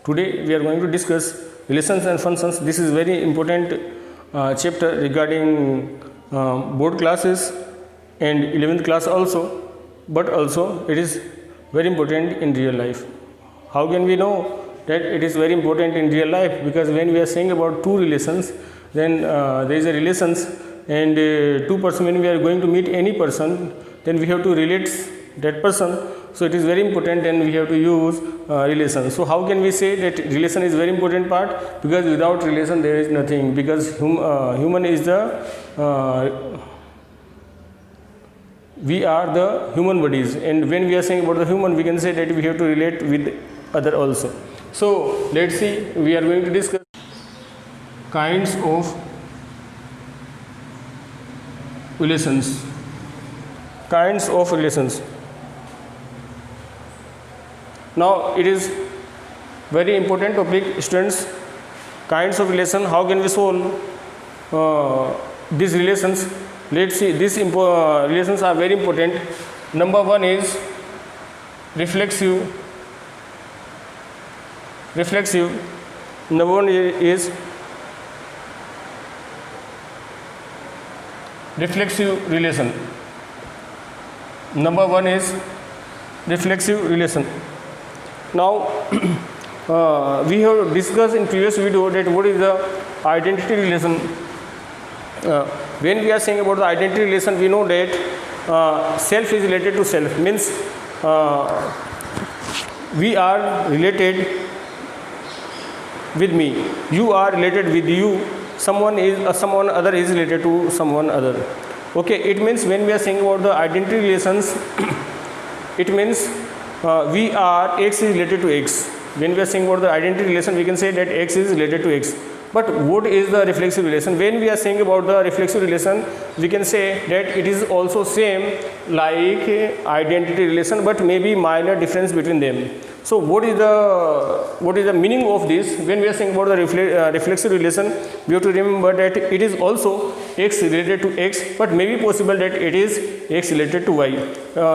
Today we are going to discuss relations and functions. This is very important chapter regarding board classes and 11th class also, but also it is very important in real life. How can we know that it is very important in real life? Because when we are saying about two relations, then there is a relations, and two person, when we are going to meet any person, then we have to relate that person. So it is very important, and we have to use relation. So how can we say that relation is very important part? Because without relation there is nothing, because human is the we are the human bodies, and when we are saying about the human, we can say that we have to relate with other also. So let's see, we are going to discuss kinds of relations. Kinds of relations. Now it is very important topic, students. Kinds of relation. How can we solve these relations? Let's see. These relations are very important. Number one is reflexive. Number one is reflexive relation. Number one is reflexive relation. Now we have discussed in previous video that what is the identity relation. When we are saying about the identity relation, we know that self is related to self, means we are related with me, you are related with you, someone other is related to someone other. Okay, it means when we are saying about the identity relations, it means we are x is related to x. When we are saying about the identity relation, we can say that x is related to x. But what is the reflexive relation? When we are saying about the reflexive relation, we can say that it is also same like identity relation, but maybe minor difference between them. So what is the meaning of this? When we are saying about the reflexive relation, we have to remember that it is also x related to x, but may be possible that it is x related to y.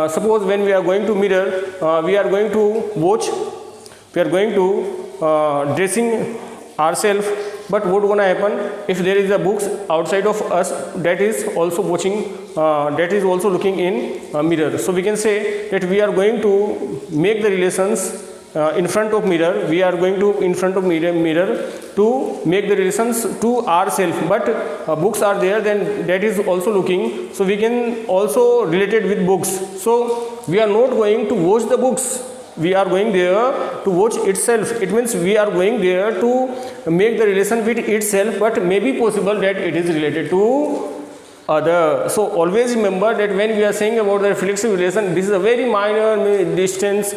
Suppose when we are going to mirror, we are going to watch, we are going to dressing ourselves, but what gonna happen if there is a books outside of us that is also watching, that is also looking in a mirror. So we can say that we are going to make the relations in front of mirror, we are going to in front of mirror to make the relations to ourselves, but books are there, then that is also looking, so we can also relate it with books. So we are not going to watch the books, we are going there to watch itself. It means we are going there to make the relation with itself, but may be possible that it is related to other. So always remember that when we are saying about the reflexive relation, this is a very minor difference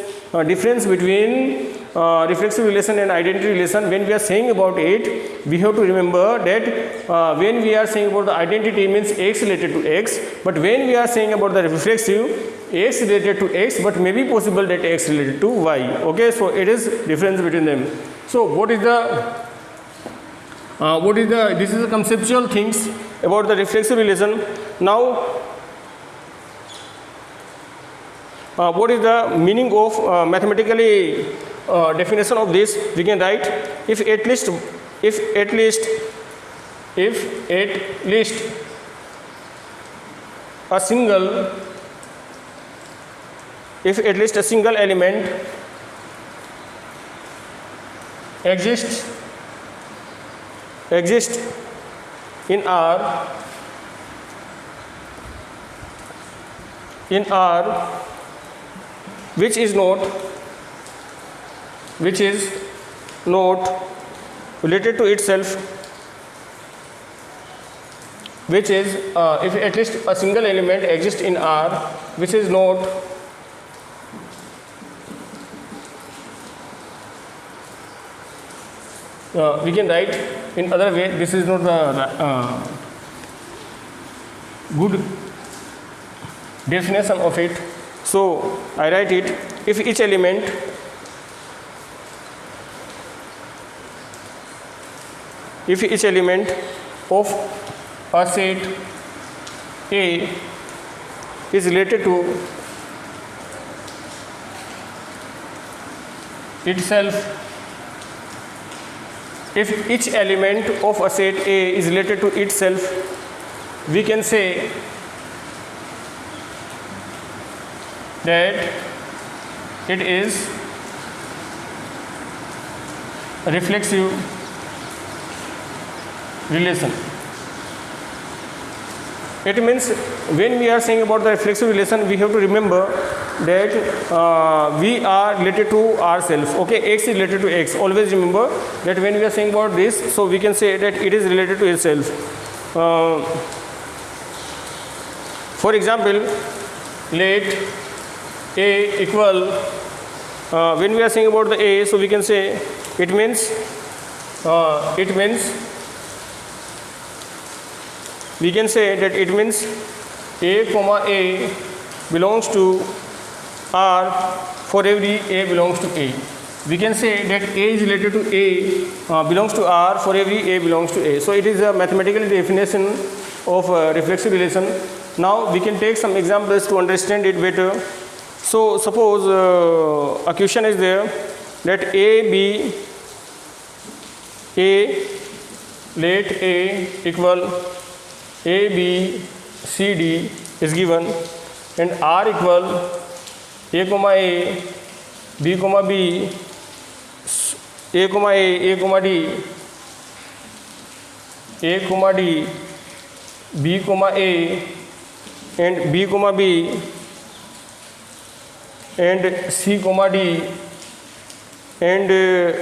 between reflexive relation and identity relation. When we are saying about it, we have to remember that when we are saying about the identity, means x related to x, but when we are saying about the reflexive, x related to x, but may be possible that x related to y. Okay, so it is difference between them. So what is the this is the conceptual things about the reflexive relation. Now what is the meaning of mathematically definition of this? We can write, if at least a single element exists in R which is not related to itself, which is if at least a single element exists in R which is not we can write in other way. This is not the good definition of it, so I write it, if each element of a set A is related to itself if each element of a set A is related to itself, we can say that it is a reflexive relation. It means when we are saying about the reflexive relation, we have to remember that we are related to ourselves. Okay, X is related to X. Always remember that when we are saying about this, so we can say that it is related to itself. For example, let A equal, when we are saying about the A, so we can say it means we can say that it means A comma A belongs to R for every A belongs to A. We can say that A is related to A belongs to R for every A belongs to A. So it is a mathematical definition of reflexive relation. Now we can take some examples to understand it better. So suppose a question is there that let A equal A, B, C, D is given, and R equal A comma A, B comma B, A comma A, A comma D, A comma D, B comma A, and B comma B, and C comma D, and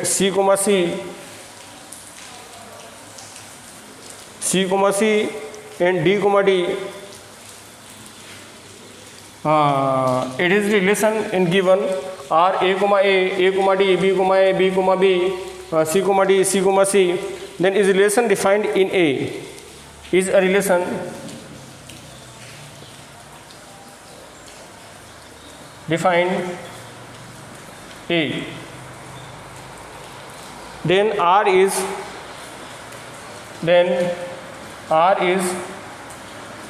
C comma C, C comma C, and D comma D. It is relation in given R A comma A comma D, B comma A, B comma B, C comma D, C comma C. Then is relation defined in A. Is a relation defined A. Then R is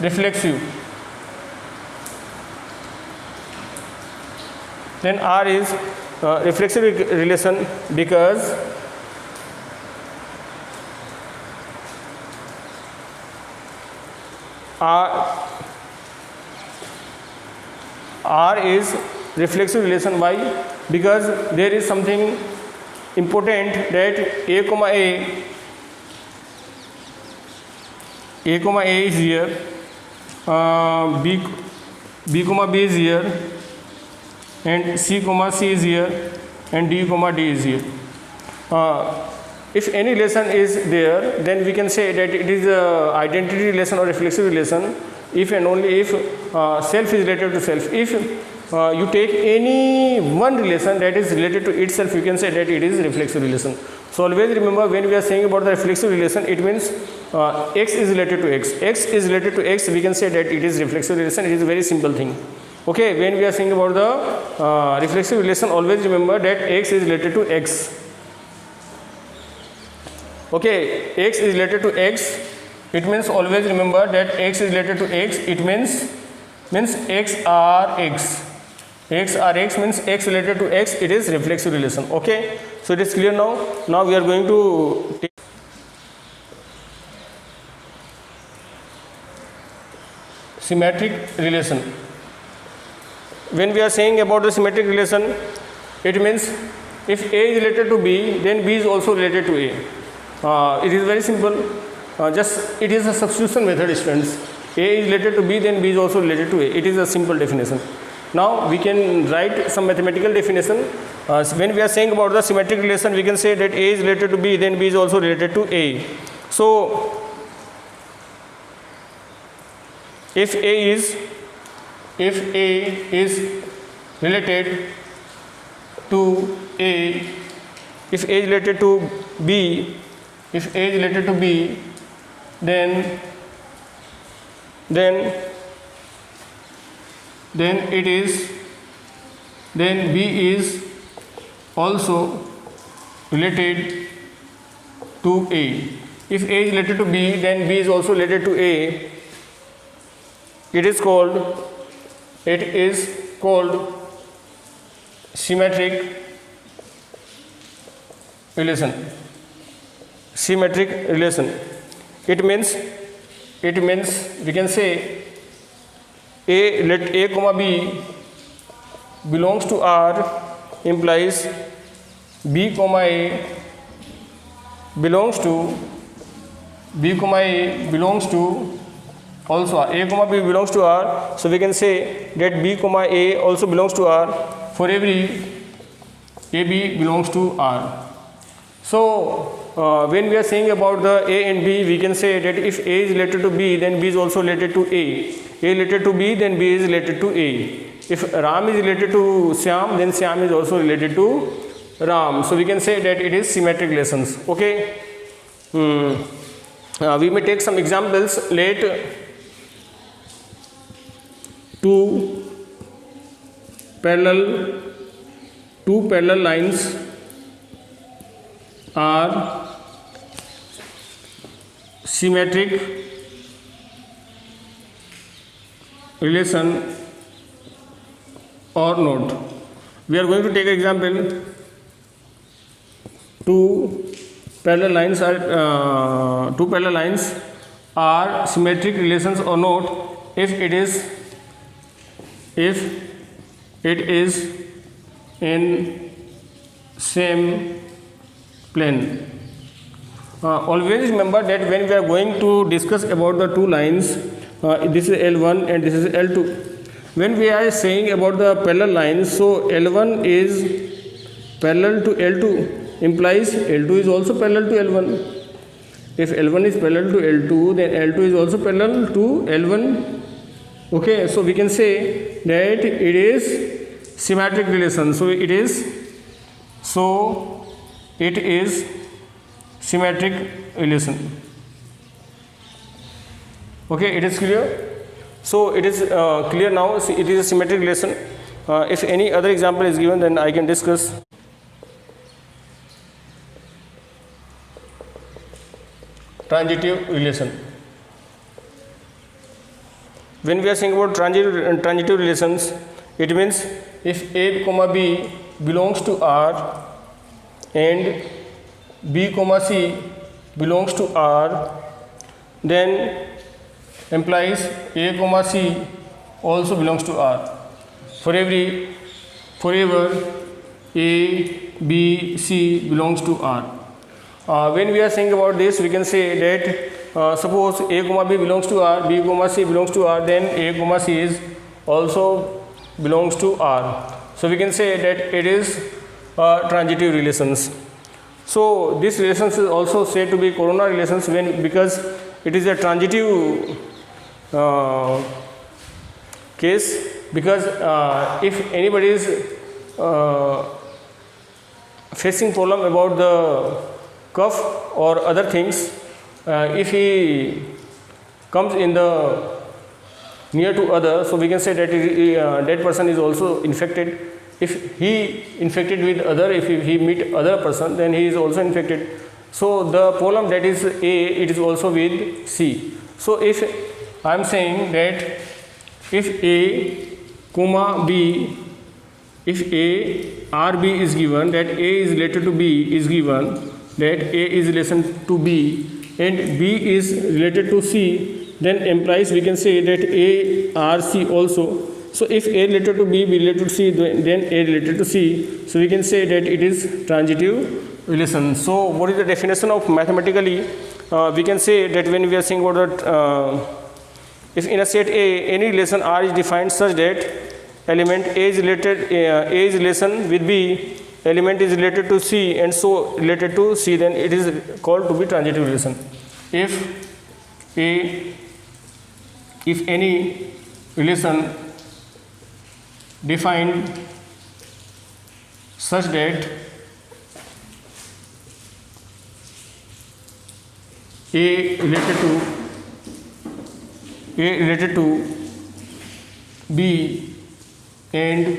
reflexive. Then R is reflexive relation because R is reflexive relation. Why? Because there is something important that A comma A is here, B comma B is here, and C comma C is here, and D comma D is here. If any relation is there, then we can say that it is a identity relation or reflexive relation if and only if self is related to self. If you take any one relation that is related to itself, you can say that it is reflexive relation. So always remember, when we are saying about the reflexive relation, it means X is related to X. X is related to X, we can say that it is reflexive relation. It is a very simple thing. Okay, when we are saying about the reflexive relation, always remember that X is related to X. Okay, X is related to X. It means always remember that X is related to X. It means X are X. X are X means X related to X. It is reflexive relation. Okay, so it is clear now. Now we are going to take symmetric relation. When we are saying about the symmetric relation, it means if A is related to B, then B is also related to A. It is very simple. Just it is a substitution method, students. A is related to B, then B is also related to A. It is a simple definition. Now we can write some mathematical definition. When we are saying about the symmetric relation, we can say that A is related to B, then B is also related to A. So if A is related to A, if A is related to B, if A is related to B, then B is also related to A. If A is related to B, then B is also related to A. It is called symmetric relation. symmetric relation. It means we can say let A comma B belongs to R implies B comma A belongs to also R. A comma B belongs to R, so we can say that B comma A also belongs to R for every AB belongs to R. So when we are saying about the A and B, we can say that if A is related to B, then B is also related to A. A related to B, then B is related to A. If Ram is related to Syam, then Syam is also related to Ram. So we can say that it is symmetric relations. Okay. We may take some examples. Let two parallel lines are symmetric relation or not. We are going to take an example. Two parallel lines are symmetric relations or not if it is in same plane. Always remember that when we are going to discuss about the two lines, this is L1 and this is L2. When we are saying about the parallel lines, so L1 is parallel to L2 implies L2 is also parallel to L1. If L1 is parallel to L2, then L2 is also parallel to L1. Okay, so we can say that it is symmetric relation. So it is symmetric relation. Okay, it is clear. So it is clear now. It is a symmetric relation. If any other example is given, then I can discuss. Transitive relation. When we are saying about transitive relations, it means if A comma B belongs to R and B comma C belongs to R, then implies A comma C also belongs to R. Forever A, B, C belongs to R. When we are saying about this, we can say that suppose A comma B belongs to R, B comma C belongs to R, then A comma C is also belongs to R. So we can say that it is transitive relations. So this relations is also said to be corona relations because it is a transitive case, because if anybody is facing problem about the cough or other things, if he comes in the near to other, so we can say that that person is also infected. If he infected with other, if he meet other person, then he is also infected. So the problem that is A, it is also with C. So if I am saying that if A comma B, if A RB is given, that A is related to B is given, that A is relation to B and B is related to C, then implies we can say that A RC also. So if A related to B, B related to C, then A related to C. So we can say that it is transitive relation. So what is the definition of mathematically? We can say that when we are saying about that, if in a set A, any relation R is defined such that element A is related, A is relation with B, element is related to C and so related to C, then it is called to be transitive relation. If any relation defined such that A related to B and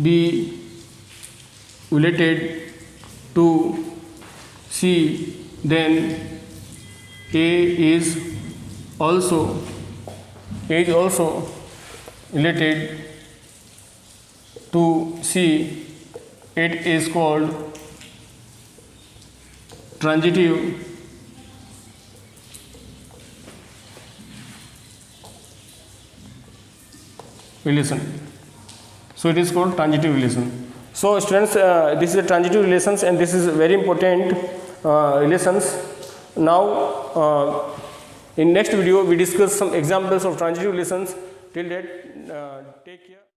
B related to C, then A is also related to C, it is called transitive relation. So it is called transitive relation. So students, this is a transitive relations, and this is very important relations. Now in next video we discuss some examples of transitive relations. Till that, take care.